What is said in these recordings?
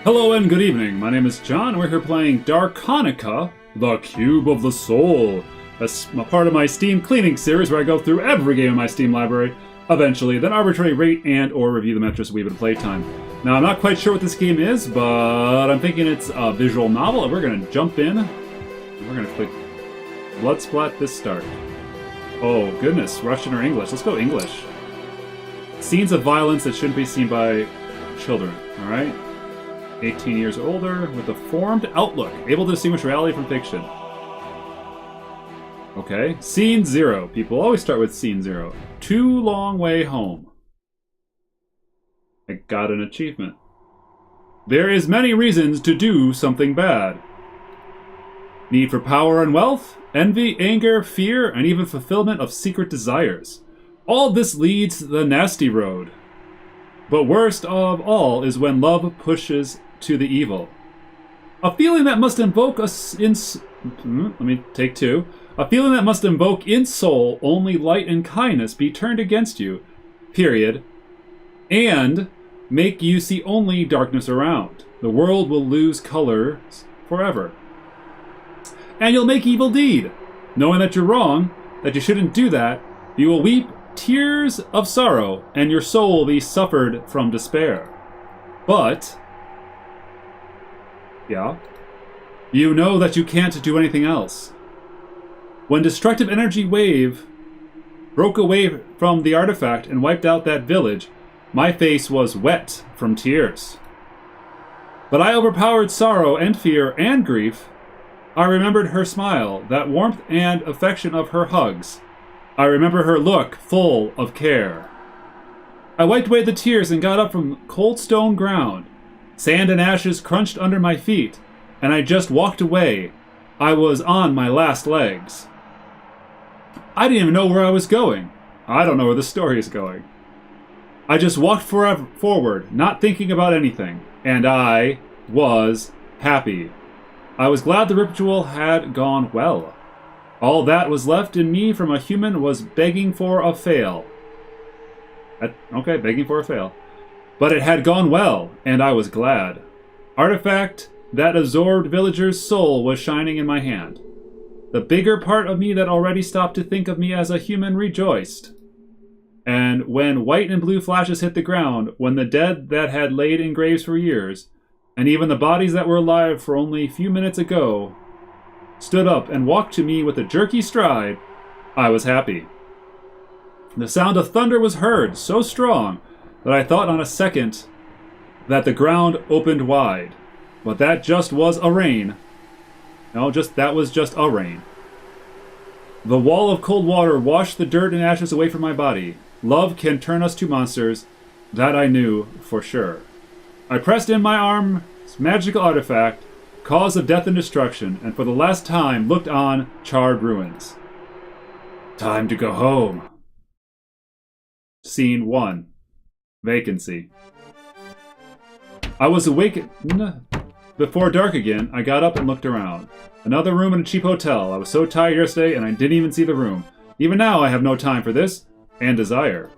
Hello and good evening. My name is John. We're here playing Darconika, the Cube of the Soul. That's a part of my Steam cleaning series where I go through every game in my Steam library, eventually, then arbitrarily rate and or review them after a wee bit of playtime. Now, I'm not quite sure what this game is, but I'm thinking it's a visual novel, and we're going to jump in. We're going to click Blood Splat this start. Oh, goodness. Russian or English? Let's go English. Scenes of violence that shouldn't be seen by children, alright? 18 years older, with a formed outlook, able to distinguish reality from fiction. Okay, scene 0. People always start with scene 0. Too long way home. I got an achievement. There is many reasons to do something bad. Need for power and wealth, envy, anger, fear, and even fulfillment of secret desires. All this leads the nasty road. But worst of all is when love pushes to the evil. A feeling that must invoke let me take two. A feeling that must invoke in soul only light and kindness be turned against you, period, and make you see only darkness around. The world will lose colors forever. And you'll make evil deed, knowing that you're wrong, that you shouldn't do that. You will weep tears of sorrow, and your soul will be suffered from despair. But you know that you can't do anything else. When destructive energy wave broke away from the artifact and wiped out that village, my face was wet from tears. But I overpowered sorrow and fear and grief. I remembered her smile, that warmth and affection of her hugs. I remember her look full of care. I wiped away the tears and got up from cold stone ground. Sand and ashes crunched under my feet, and I just walked away. I was on my last legs. I didn't even know where I was going. I don't know where the story is going. I just walked forward, not thinking about anything, and I was happy. I was glad the ritual had gone well. All that was left in me from a human was begging for a fail. Okay, begging for a fail. But it had gone well, and I was glad. Artifact that absorbed villager's soul was shining in my hand. The bigger part of me that already stopped to think of me as a human rejoiced. And when white and blue flashes hit the ground, when the dead that had laid in graves for years, and even the bodies that were alive for only a few minutes ago, stood up and walked to me with a jerky stride, I was happy. The sound of thunder was heard, so strong that I thought on a second that the ground opened wide. But that just was a rain. No, that was just a rain. The wall of cold water washed the dirt and ashes away from my body. Love can turn us to monsters. That I knew for sure. I pressed in my arm's magical artifact, cause of death and destruction, and for the last time looked on charred ruins. Time to go home. Scene 1. Vacancy. I was awake before dark again. I got up and looked around. Another room in a cheap hotel. I was so tired yesterday and I didn't even see the room. Even now I have no time for this, and desire.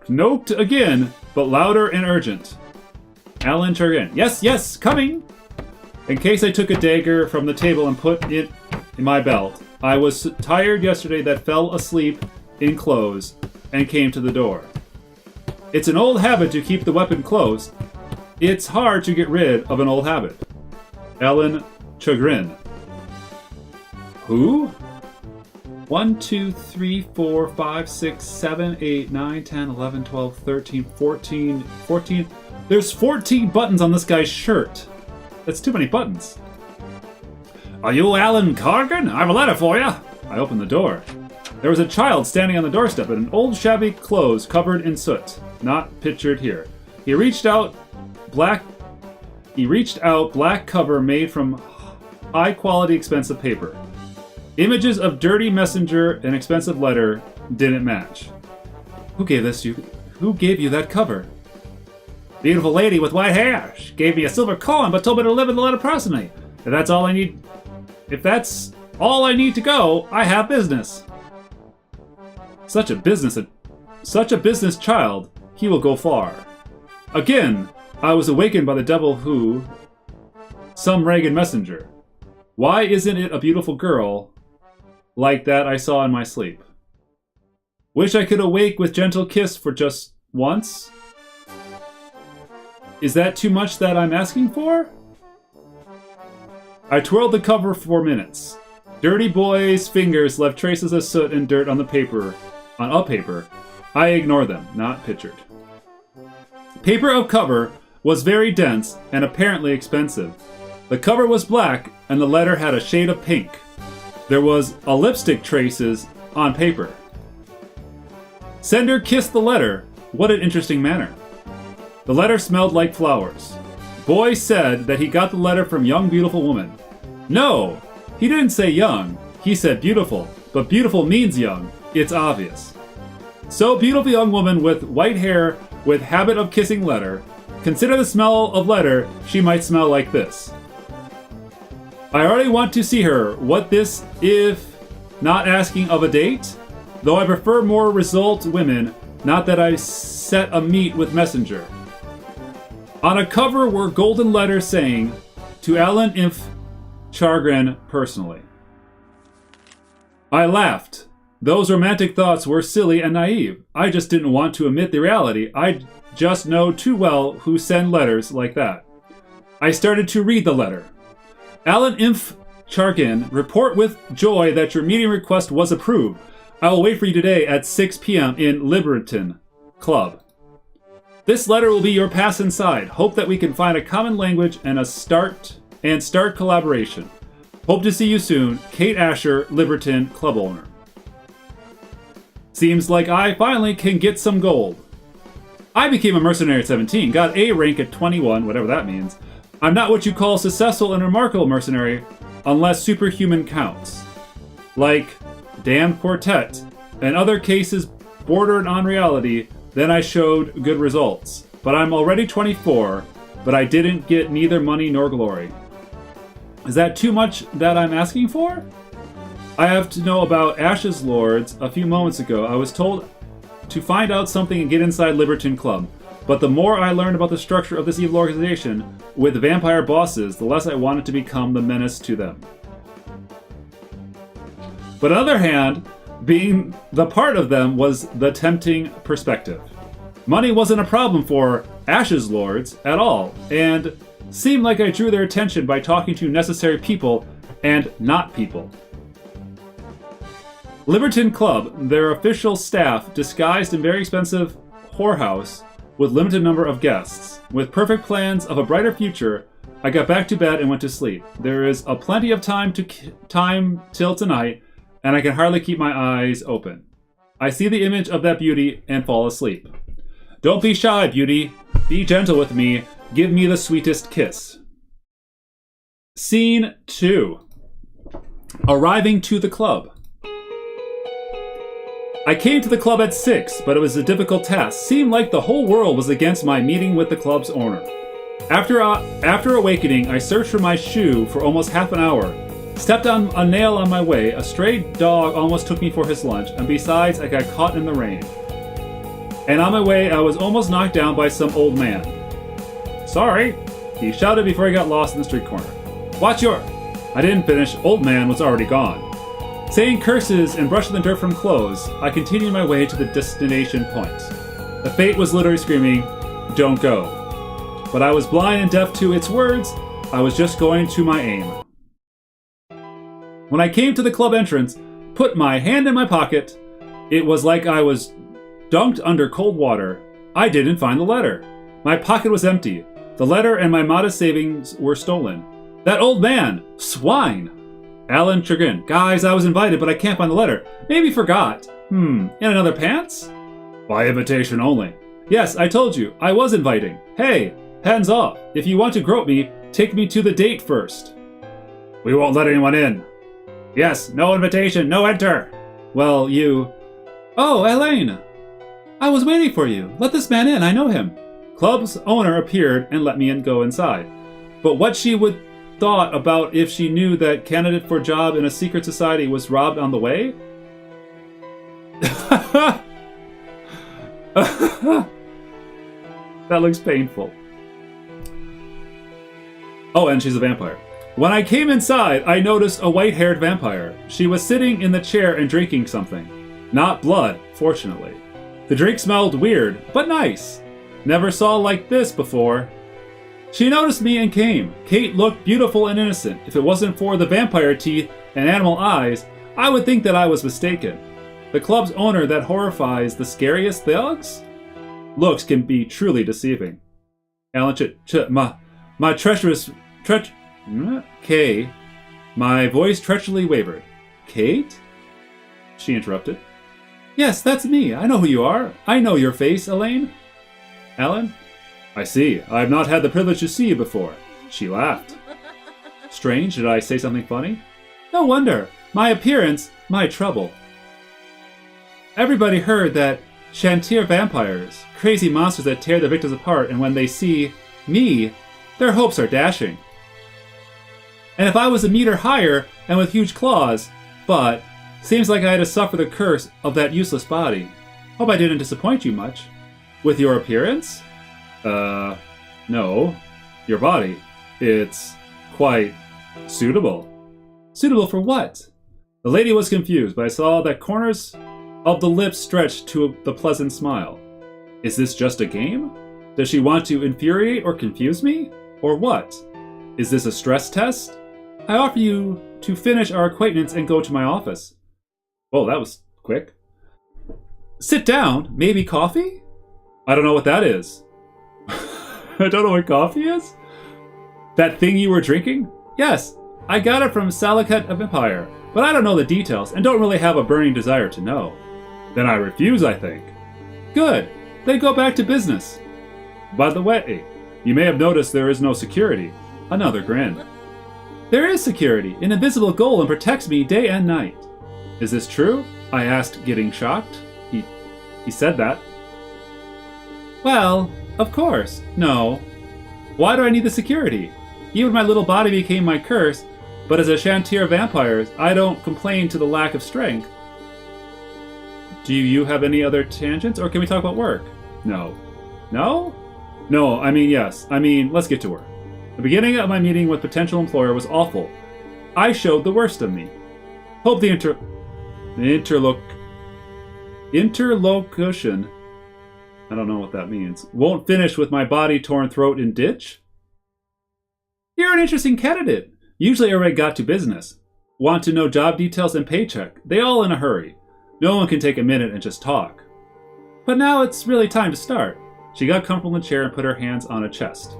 Note again, but louder and urgent. Alan Belfmont. Yes, coming! In case I took a dagger from the table and put it in my belt. I was tired yesterday that fell asleep in clothes and came to the door. It's an old habit to keep the weapon close. It's hard to get rid of an old habit. Ellen Chagrin. Who? 1, 2, 3, 4, 5, 6, 7, 8, 9, 10, 11, 12, 13, 14. There's 14 buttons on this guy's shirt. That's too many buttons. Are you Alan Cargan? I have a letter for you. I opened the door. There was a child standing on the doorstep in old shabby clothes covered in soot. Not pictured here. He reached out, black cover made from high-quality expensive paper. Images of dirty messenger and expensive letter didn't match. Who gave this to you? Who gave you that cover? Beautiful lady with white hair. She gave me a silver coin but told me to live in the letter personally. If that's all I need to go, I have business. Such a business child, he will go far. Again, I was awakened by the devil who... some ragged messenger. Why isn't it a beautiful girl like that I saw in my sleep? Wish I could awake with gentle kiss for just once? Is that too much that I'm asking for? I twirled the cover for minutes. Dirty boy's fingers left traces of soot and dirt on the paper. On a paper. I ignore them, not pictured. Paper of cover was very dense and apparently expensive. The cover was black and the letter had a shade of pink. There was a lipstick traces on paper. Sender kissed the letter. What an interesting manner. The letter smelled like flowers. Boy said that he got the letter from young beautiful woman. No, he didn't say young. He said beautiful, but beautiful means young. It's obvious. So beautiful young woman with white hair with habit of kissing letter. Consider the smell of letter. She might smell like this. I already want to see her. What this if not asking of a date? Though I prefer more result women, not that I set a meet with messenger. On a cover were golden letters saying, to Alan Belfmont personally. I laughed. Those romantic thoughts were silly and naive. I just didn't want to admit the reality. I just know too well who send letters like that. I started to read the letter. Alan Belfmont, report with joy that your meeting request was approved. I will wait for you today at 6 p.m. in Liberton Club. This letter will be your pass inside. Hope that we can find a common language and start collaboration. Hope to see you soon. Kate Asher, Liberton Club owner. Seems like I finally can get some gold. I became a mercenary at 17, got A rank at 21, whatever that means. I'm not what you call successful and remarkable mercenary, unless superhuman counts. Like Damned Quartet, and other cases bordered on reality, then I showed good results. But I'm already 24, but I didn't get neither money nor glory. Is that too much that I'm asking for? I have to know about Ash's Lords. A few moments ago, I was told to find out something and get inside Liberton Club. But the more I learned about the structure of this evil organization with vampire bosses, the less I wanted to become the menace to them. But on the other hand, being the part of them was the tempting perspective. Money wasn't a problem for Ash's Lords at all, and seemed like I drew their attention by talking to necessary people and not people. Liberton Club, their official staff, disguised in very expensive whorehouse with limited number of guests. With perfect plans of a brighter future, I got back to bed and went to sleep. There is a plenty of time till tonight, and I can hardly keep my eyes open. I see the image of that beauty and fall asleep. Don't be shy, beauty. Be gentle with me. Give me the sweetest kiss. Scene 2. Arriving to the club. I came to the club at 6, but it was a difficult task. Seemed like the whole world was against my meeting with the club's owner. After awakening, I searched for my shoe for almost half an hour. Stepped on a nail on my way. A stray dog almost took me for his lunch, and besides, I got caught in the rain. And on my way, I was almost knocked down by some old man. Sorry, he shouted before I got lost in the street corner. Watch your... I didn't finish. Old man was already gone. Saying curses and brushing the dirt from clothes, I continued my way to the destination point. The fate was literally screaming, don't go. But I was blind and deaf to its words. I was just going to my aim. When I came to the club entrance, put my hand in my pocket, it was like I was dunked under cold water. I didn't find the letter. My pocket was empty. The letter and my modest savings were stolen. That old man! Swine! Alan Belfmont. Guys, I was invited, but I can't find the letter. Maybe forgot. In another pants? By invitation only. Yes, I told you. I was inviting. Hey, hands off. If you want to grope me, take me to the date first. We won't let anyone in. Yes, no invitation, no enter. Well, you... Oh, Elaine! I was waiting for you. Let this man in, I know him. Club's owner appeared and let me go inside. But what she would thought about if she knew that candidate for job in a secret society was robbed on the way? That looks painful. Oh, and she's a vampire. When I came inside, I noticed a white-haired vampire. She was sitting in the chair and drinking something. Not blood, fortunately. The drink smelled weird, but nice. Never saw like this before. She noticed me and came. Kate looked beautiful and innocent. If it wasn't for the vampire teeth and animal eyes, I would think that I was mistaken. The club's owner that horrifies the scariest thugs? Looks can be truly deceiving. Alan, my treacherous... Kay. My voice treacherously wavered. Kate? She interrupted. Yes, that's me. I know who you are. I know your face, Elaine. Alan? I see. I have not had the privilege to see you before. She laughed. Strange, did I say something funny? No wonder. My appearance, my trouble. Everybody heard that Chantier vampires, crazy monsters that tear their victims apart, and when they see me, their hopes are dashing. And if I was a meter higher and with huge claws, but seems like I had to suffer the curse of that useless body. Hope I didn't disappoint you much. With your appearance? No. Your body. It's quite suitable. Suitable for what? The lady was confused, but I saw that corners of the lips stretched to the pleasant smile. Is this just a game? Does she want to infuriate or confuse me? Or what? Is this a stress test? I offer you to finish our acquaintance and go to my office. Oh, that was quick. Sit down. Maybe coffee? I don't know what that is. I don't know what coffee is? That thing you were drinking? Yes, I got it from Salaket of Empire, but I don't know the details and don't really have a burning desire to know. Then I refuse, I think. Good. Then go back to business. By the way, you may have noticed there is no security. Another grin. There is security. An invisible golem protects me day and night. Is this true? I asked, getting shocked. He said that. Well, of course. No. Why do I need the security? Even my little body became my curse, but as a Chantier vampire, I don't complain to the lack of strength. Do you have any other tangents, or can we talk about work? No. No? No, I mean yes. I mean, let's get to work. The beginning of my meeting with potential employer was awful. I showed the worst of me. Hope the interlocution, I don't know what that means, won't finish with my body torn throat in ditch? You're an interesting candidate. Usually everybody got to business. Want to know job details and paycheck. They all in a hurry. No one can take a minute and just talk. But now it's really time to start. She got comfortable in the chair and put her hands on a chest.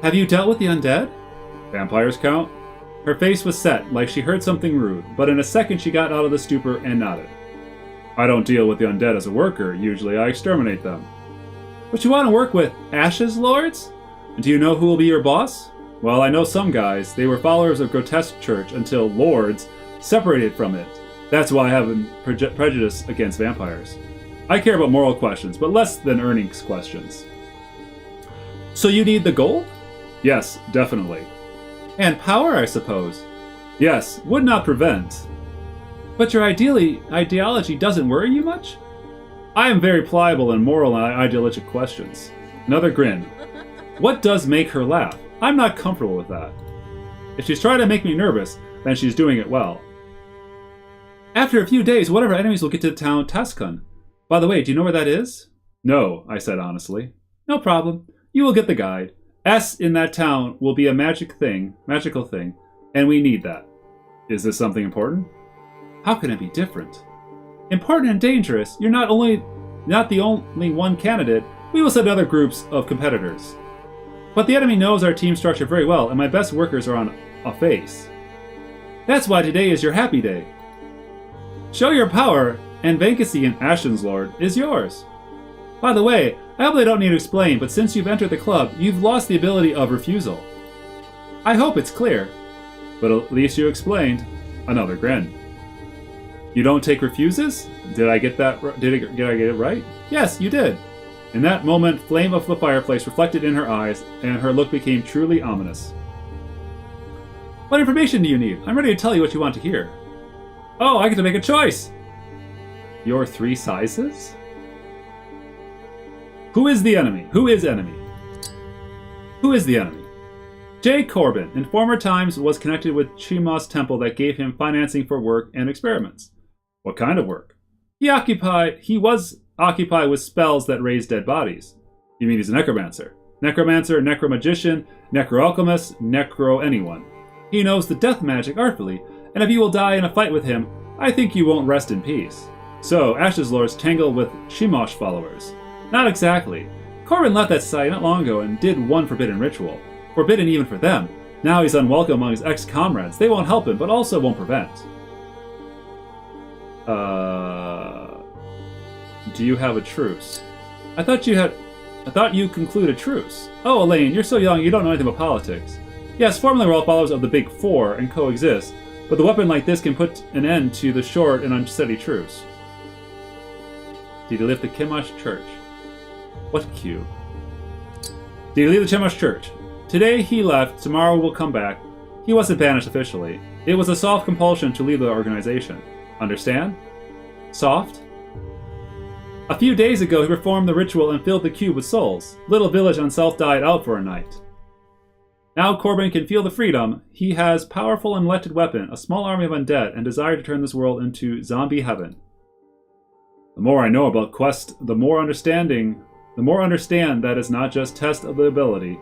Have you dealt with the undead? Vampires count? Her face was set, like she heard something rude, but in a second she got out of the stupor and nodded. I don't deal with the undead as a worker. Usually I exterminate them. But you want to work with Ashes Lords? And do you know who will be your boss? Well, I know some guys. They were followers of Grotesque Church until Lords separated from it. That's why I have a prejudice against vampires. I care about moral questions, but less than earnings questions. So you need the gold? Yes, definitely. And power, I suppose? Yes, would not prevent. But your ideology doesn't worry you much? I am very pliable in moral and ideologic questions. Another grin. What does make her laugh? I'm not comfortable with that. If she's trying to make me nervous, then she's doing it well. After a few days, one of our enemies will get to the town Taskun. By the way, do you know where that is? No, I said honestly. No problem. You will get the guide. S in that town will be a magical thing, and we need that. Is this something important? How can it be different? Important and dangerous. You're not the only one candidate. We will send other groups of competitors. But the enemy knows our team structure very well, and my best workers are on a face. That's why today is your happy day. Show your power, and vacancy in Ashen's Lord is yours. By the way, I hope I don't need to explain, but since you've entered the club, you've lost the ability of refusal. I hope it's clear. But at least you explained. Another grin. You don't take refuses? Did I get that? Did I get it right? Yes, you did. In that moment, flame of the fireplace reflected in her eyes, and her look became truly ominous. What information do you need? I'm ready to tell you what you want to hear. Oh, I get to make a choice! Your 3 sizes? Who is the enemy? Who is enemy? Who is the enemy? Jay Corbin, in former times, was connected with Chima's temple that gave him financing for work and experiments. What kind of work? He was occupied with spells that raise dead bodies. You mean he's a necromancer? Necromancer, necromagician, necroalchemist, necro-anyone. He knows the death magic artfully, and if you will die in a fight with him, I think you won't rest in peace. So, Ashes Lords tangle with Shimosh followers. Not exactly. Corbin left that society not long ago and did one forbidden ritual. Forbidden even for them. Now he's unwelcome among his ex-comrades. They won't help him, but also won't prevent. Do you have a truce? I thought you concluded a truce. Oh, Elaine, you're so young, you don't know anything about politics. Yes, formally we're all followers of the Big Four and coexist, but the weapon like this can put an end to the short and unsteady truce. Did he leave the Chemosh Church? What cube? Did he leave the Chemosh Church? Today he left, tomorrow will come back. He wasn't banished officially. It was a soft compulsion to leave the organization. Understand? Soft? A few days ago he performed the ritual and filled the cube with souls. Little village on Self died out for a night. Now Corbin can feel the freedom. He has powerful and elected weapon, a small army of undead, and desire to turn this world into zombie heaven. The more I know about Quest, the more understand that it's not just test of the ability.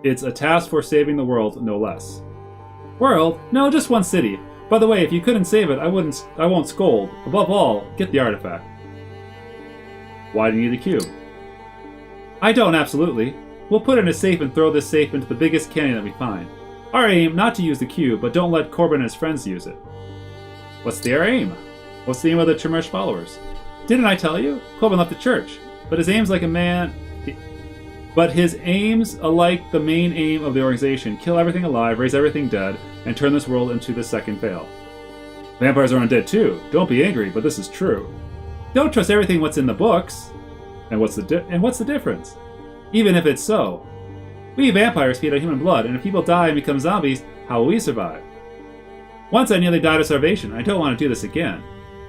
It's a task for saving the world, no less. World? No, just one city. By the way, if you couldn't save it, I won't scold. Above all, get the artifact. Why do you need the cube? I don't, absolutely. We'll put it in a safe and throw this safe into the biggest canyon that we find. Our aim, not to use the cube, but don't let Corbin and his friends use it. What's their aim? What's the aim of the Chemosh followers? Didn't I tell you? Corbin left the church, but his aims alike the main aim of the organization: kill everything alive, raise everything dead, and turn this world into the second veil. Vampires are undead too. Don't be angry, but this is true. Don't trust everything what's in the books. And what's the difference? Even if it's so. We vampires feed on human blood, and if people die and become zombies, how will we survive? Once I nearly died of starvation. I don't want to do this again.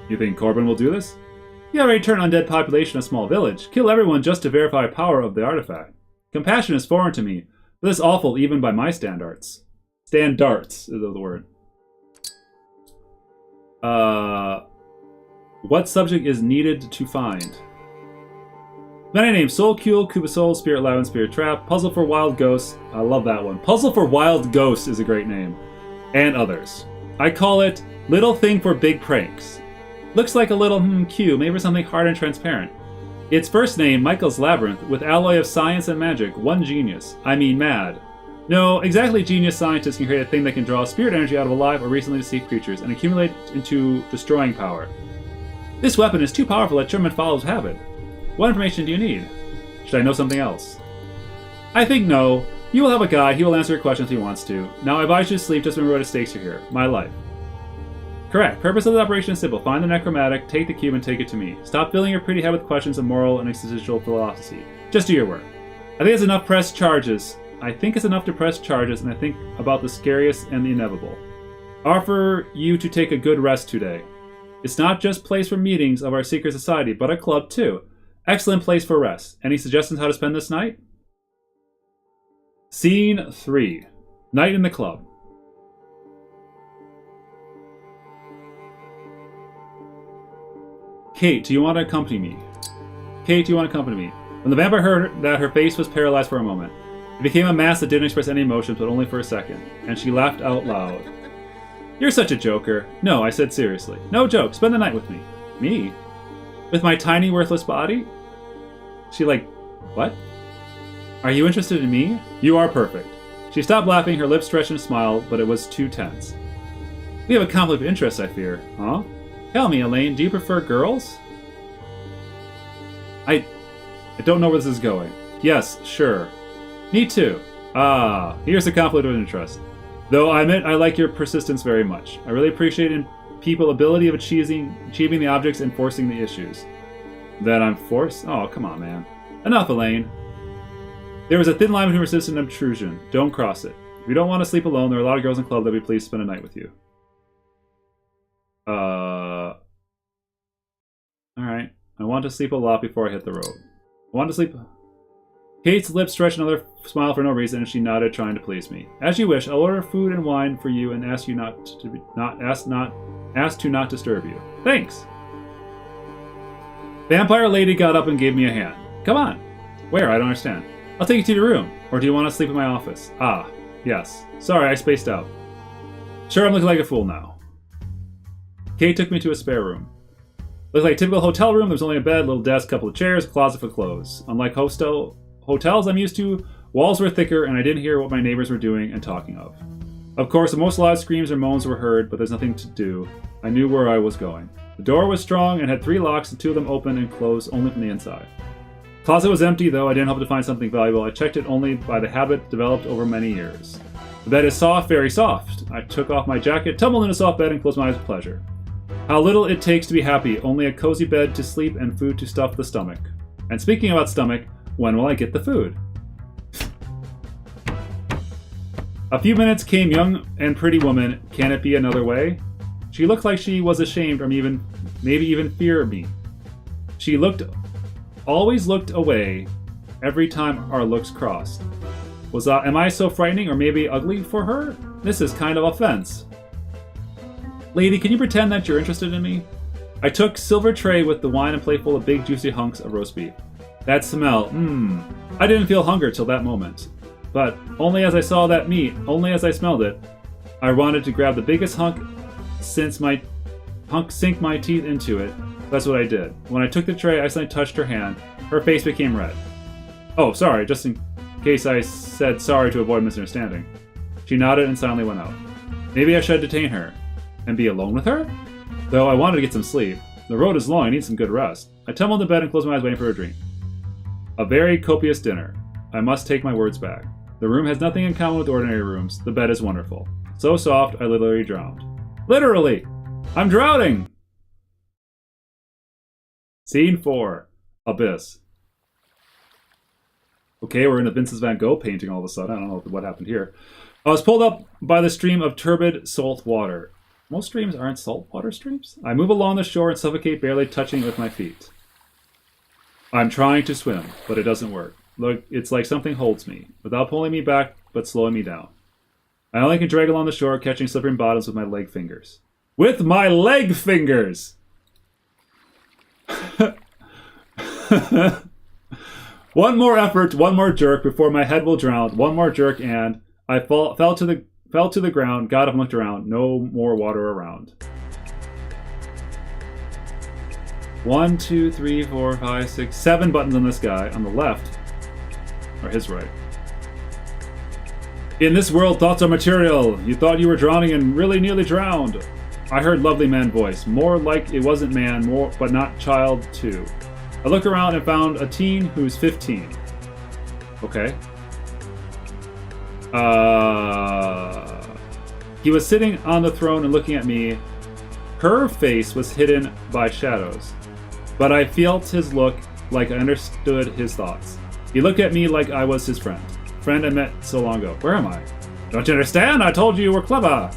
You think Corbin will do this? He already turned undead population a small village. Kill everyone just to verify power of the artifact. Compassion is foreign to me, but this is awful even by my standards. Standards is the word. What subject is needed to find? Many names: Soul Cule, Kubasol, Spirit Lab, and Spirit Trap. Puzzle for Wild Ghosts. I love that one. Puzzle for Wild Ghosts is a great name. And others. I call it Little Thing for Big Pranks. Looks like a little cube, maybe something hard and transparent. Its first name, Michael's Labyrinth, with alloy of science and magic. One genius. I mean mad. No, exactly genius scientists can create a thing that can draw spirit energy out of alive or recently deceased creatures and accumulate into destroying power. This weapon is too powerful that German followers have it. What information do you need? Should I know something else? I think no. You will have a guide. He will answer your questions if he wants to. Now I advise you to sleep. Just remember what the stakes are here. My life. Correct. Purpose of the operation is simple. Find the necromantic, take the cube, and take it to me. Stop filling your pretty head with questions of moral and existential philosophy. Just do your work. I think it's enough to press charges, and I think about the scariest and the inevitable. Offer you to take a good rest today. It's not just a place for meetings of our secret society, but a club too. Excellent place for rest. Any suggestions how to spend this night? Scene 3. Night in the club. Kate, do you want to accompany me? Kate, do you want to accompany me? When the vampire heard that, her face was paralyzed for a moment. It became a mask that didn't express any emotions, but only for a second, and she laughed out loud. You're such a joker. No, I said seriously. No joke. Spend the night with me. Me? With my tiny, worthless body? She what? Are you interested in me? You are perfect. She stopped laughing, her lips stretched in a smile, but it was too tense. We have a conflict of interest, I fear. Huh? Tell me, Elaine, do you prefer girls? I don't know where this is going. Yes, sure. Me too. Ah, here's the conflict of interest. Though I admit I like your persistence very much. I really appreciate in people's ability of achieving the objects and forcing the issues. Then I'm forced? Oh, come on, man. Enough, Elaine. There is a thin line between resistance and obtrusion. Don't cross it. If you don't want to sleep alone, there are a lot of girls in the club that would be pleased to spend a night with you. Alright. I want to sleep a lot before I hit the road. I want to sleep... Kate's lips stretched another smile for no reason, and she nodded, trying to please me. As you wish. I'll order food and wine for you and ask you ask to not disturb you. Thanks. Vampire lady got up and gave me a hand. Come on. Where? I don't understand. I'll take you to your room. Or do you want to sleep in my office? Ah, yes. Sorry, I spaced out. Sure, I'm looking like a fool now. Kate took me to a spare room. Looked like a typical hotel room. There was only a bed, little desk, couple of chairs, a closet for clothes. Unlike hotels I'm used to, walls were thicker and I didn't hear what my neighbors were doing and talking of. Of course, the most loud screams or moans were heard, but there's nothing to do. I knew where I was going. The door was strong and had 3 locks, and 2 of them open and closed only from the inside. The closet was empty, though I didn't hope to find something valuable. I checked it only by the habit developed over many years. The bed is soft, very soft. I took off my jacket, tumbled in a soft bed, and closed my eyes with pleasure. How little it takes to be happy. Only a cozy bed to sleep and food to stuff the stomach. And speaking about stomach, when will I get the food? A few minutes came young and pretty woman. Can it be another way? She looked like she was ashamed or maybe even fear of me. She always looked away every time our looks crossed. Am I so frightening or maybe ugly for her? This is kind of offense. Lady, can you pretend that you're interested in me? I took silver tray with the wine and plate full of big juicy hunks of roast beef. That smell, I didn't feel hunger till that moment. But only as I saw that meat, only as I smelled it, I wanted to grab the biggest hunk sink my teeth into it. That's what I did. When I took the tray, I suddenly touched her hand. Her face became red. Oh, sorry, just in case I said sorry to avoid misunderstanding. She nodded and silently went out. Maybe I should detain her and be alone with her? Though I wanted to get some sleep. The road is long, I need some good rest. I tumbled in bed and closed my eyes waiting for a dream. A very copious dinner. I must take my words back. The room has nothing in common with ordinary rooms. The bed is wonderful. So soft, I literally drowned. Literally! I'm drowning! Scene 4. Abyss. Okay, we're in a Vincent van Gogh painting all of a sudden. I don't know what happened here. I was pulled up by the stream of turbid salt water. Most streams aren't saltwater streams. I move along the shore and suffocate, barely touching it with my feet. I'm trying to swim, but it doesn't work. Look, it's like something holds me, without pulling me back, but slowing me down. I only can drag along the shore, catching slippery bottoms with my leg fingers. With my leg fingers! One more effort, one more jerk before my head will drown. One more jerk and I fell to the ground, got up and looked around. No more water around. 1, 2, 3, 4, 5, 6, 7 buttons on this guy on the left, or his right. In this world, thoughts are material. You thought you were drowning and really nearly drowned. I heard lovely man voice, more like it wasn't man, more but not child too. I looked around and found a teen who's 15. Okay. He was sitting on the throne and looking at me. Her face was hidden by shadows, but I felt his look like I understood his thoughts. He looked at me like I was his friend. Friend I met so long ago. Where am I? Don't you understand? I told you you were clever.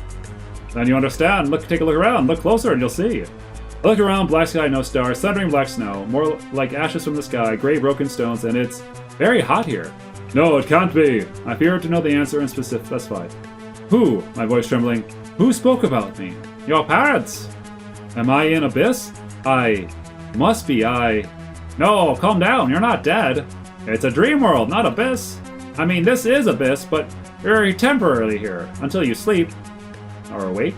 Then you understand. Look, take a look around. Look closer and you'll see. I look around, black sky, no stars, thundering black snow, more like ashes from the sky, gray broken stones, and it's very hot here. No, it can't be. I fear to know the answer and specify. Who? My voice trembling. Who spoke about me? Your parents. Am I in abyss? Must be No, calm down. You're not dead. It's a dream world, not abyss. I mean, this is abyss, but you're temporarily here until you sleep or awake.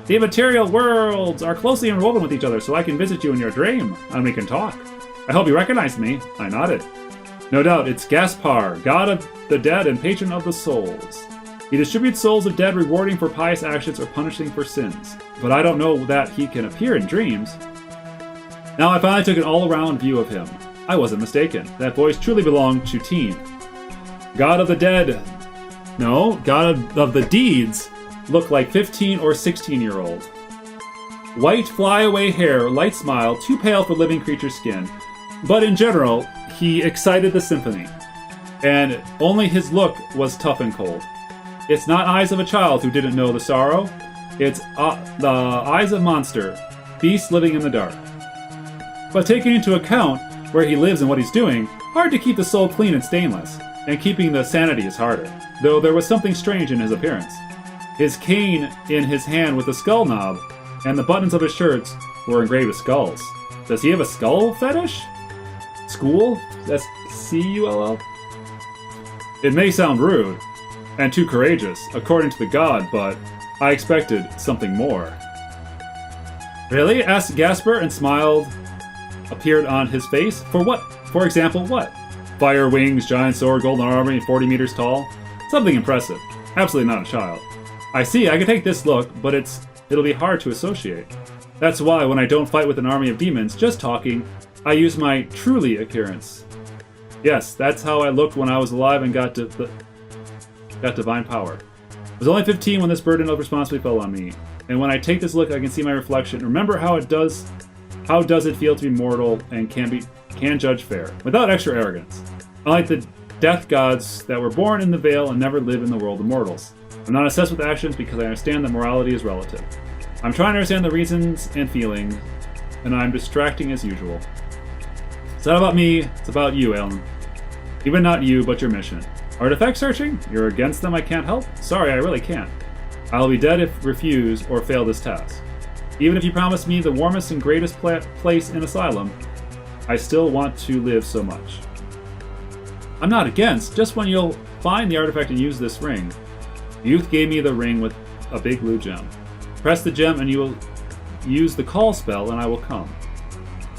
The material worlds are closely interwoven with each other, so I can visit you in your dream, and we can talk. I hope you recognize me. I nodded. No doubt, it's Gaspar, god of the dead and patron of the souls. He distributes souls of dead, rewarding for pious actions or punishing for sins. But I don't know that he can appear in dreams. Now I finally took an all-around view of him. I wasn't mistaken. That voice truly belonged to Teen. God of the dead. No, god of the deeds. Looked like 15 or 16-year-old. White flyaway hair, light smile, too pale for living creature skin. But in general, he excited the symphony. And only his look was tough and cold. It's not eyes of a child who didn't know the sorrow. It's the eyes of monster, beast living in the dark. But taking into account where he lives and what he's doing, hard to keep the soul clean and stainless, and keeping the sanity is harder, though there was something strange in his appearance. His cane in his hand with the skull knob, and the buttons of his shirts were engraved with skulls. Does he have a skull fetish? School? That's C-U-L-L? It may sound rude, and too courageous, according to the god, but I expected something more. Really? Asked Gasper, and smiled appeared on his face. For what? For example, what? Fire wings, giant sword, golden armor, and 40 meters tall? Something impressive. Absolutely not a child. I see, I can take this look, but it'll be hard to associate. That's why when I don't fight with an army of demons, just talking, I use my truly appearance. Yes, that's how I looked when I was alive and got divine power. I was only 15 when this burden of responsibility fell on me, and when I take this look, I can see my reflection. Remember how does it feel to be mortal and can judge fair, without extra arrogance. Unlike the death gods that were born in the Vale and never live in the world of mortals. I'm not obsessed with actions because I understand that morality is relative. I'm trying to understand the reasons and feelings, and I'm distracting as usual. It's not about me, it's about you, Alan. Even not you, but your mission. Artifact searching? You're against them, I can't help? Sorry, I really can't. I'll be dead if refuse or fail this task. Even if you promise me the warmest and greatest place in Asylum, I still want to live so much. I'm not against, just when you'll find the artifact and use this ring. The youth gave me the ring with a big blue gem. Press the gem and you will use the call spell and I will come.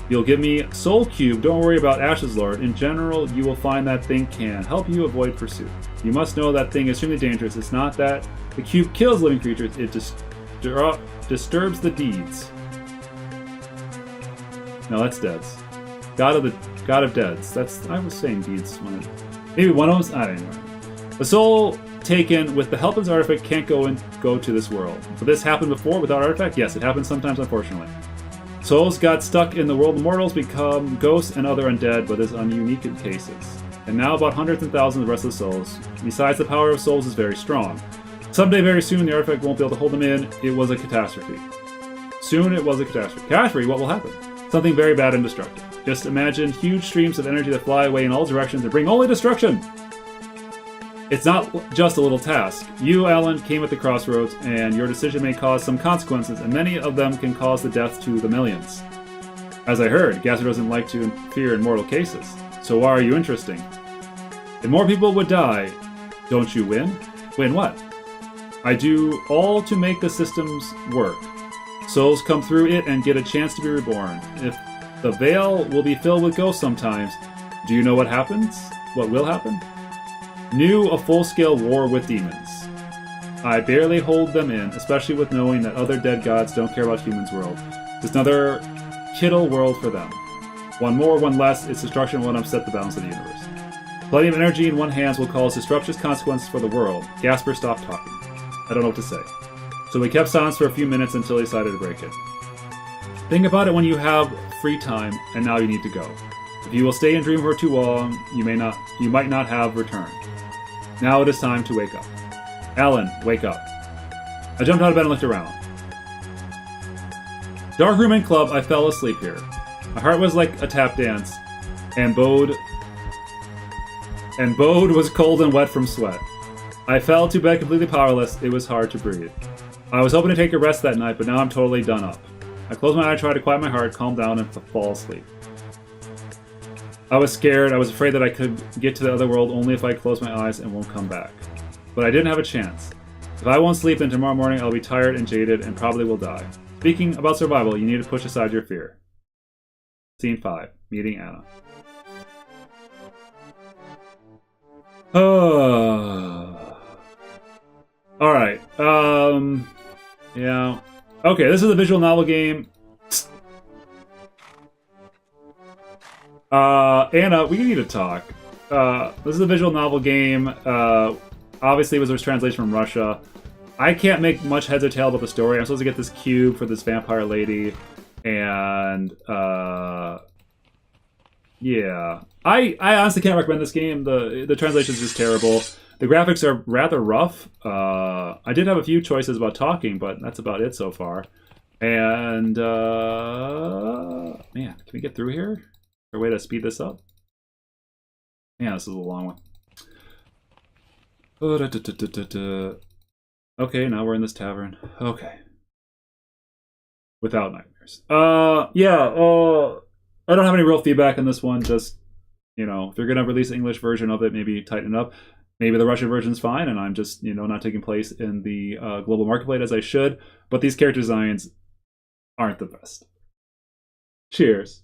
You'll give me Soul Cube, don't worry about Ash's Lord. In general, you will find that thing can help you avoid pursuit. You must know that thing is extremely dangerous. It's not that the cube kills living creatures, it disturbs the deeds. No, that's deads. God of deads. I was saying deeds. Maybe one of them? I don't know. The soul taken with the help of this artifact can't go to this world. But this happened before without artifact? Yes, it happens sometimes, unfortunately. Souls got stuck in the world of mortals, become ghosts and other undead, but is unique in cases. And now about hundreds and thousands of the rest of the souls. Besides, the power of souls is very strong. Someday very soon the artifact won't be able to hold them in. It was a catastrophe. Soon it was a catastrophe. Catastrophe? What will happen? Something very bad and destructive. Just imagine huge streams of energy that fly away in all directions and bring only destruction! It's not just a little task. You, Alan, came at the crossroads, and your decision may cause some consequences, and many of them can cause the death to the millions. As I heard, Gasser doesn't like to interfere in mortal cases. So why are you interesting? If more people would die, don't you win? Win what? I do all to make the systems work. Souls come through it and get a chance to be reborn. If the Vale will be filled with ghosts sometimes, do you know what happens? What will happen? New, a full-scale war with demons. I barely hold them in, especially with knowing that other dead gods don't care about humans' world. Just another kittle world for them. One more, one less, its destruction won't upset the balance of the universe. Plenty of energy in one hands will cause disruptive consequences for the world. Gasper stopped talking. I don't know what to say. So we kept silence for a few minutes until he decided to break it. Think about it when you have free time, and now you need to go. If you will stay and dream for too long, you might not have returned. Now it is time to wake up. Alan, wake up. I jumped out of bed and looked around. Dark room and club, I fell asleep here. My heart was like a tap dance, and bowed was cold and wet from sweat. I fell to bed completely powerless. It was hard to breathe. I was hoping to take a rest that night, but now I'm totally done up. I closed my eye, tried to quiet my heart, calm down, and fall asleep. I was scared. I was afraid that I could get to the other world only if I close my eyes and won't come back. But I didn't have a chance. If I won't sleep, then tomorrow morning I'll be tired and jaded and probably will die. Speaking about survival, you need to push aside your fear. Scene 5. Meeting Anna. Alright. Yeah. Okay, this is a visual novel game. Anna, we need to talk. This is a visual novel game. Obviously, it was a translation from Russia. I can't make much heads or tail about the story. I'm supposed to get this cube for this vampire lady, and yeah. I honestly can't recommend this game. The translation is just terrible. The graphics are rather rough. I did have a few choices about talking, but that's about it so far. And man, can we get through here? there a way to speed this up? Yeah, this is a long one. Oh, okay, now we're in this tavern. Okay. Without nightmares. Yeah, I don't have any real feedback on this one. Just, you know, if you're going to release an English version of it, maybe tighten it up. Maybe the Russian version's fine, and I'm just, you know, not taking place in the global marketplace as I should. But these character designs aren't the best. Cheers.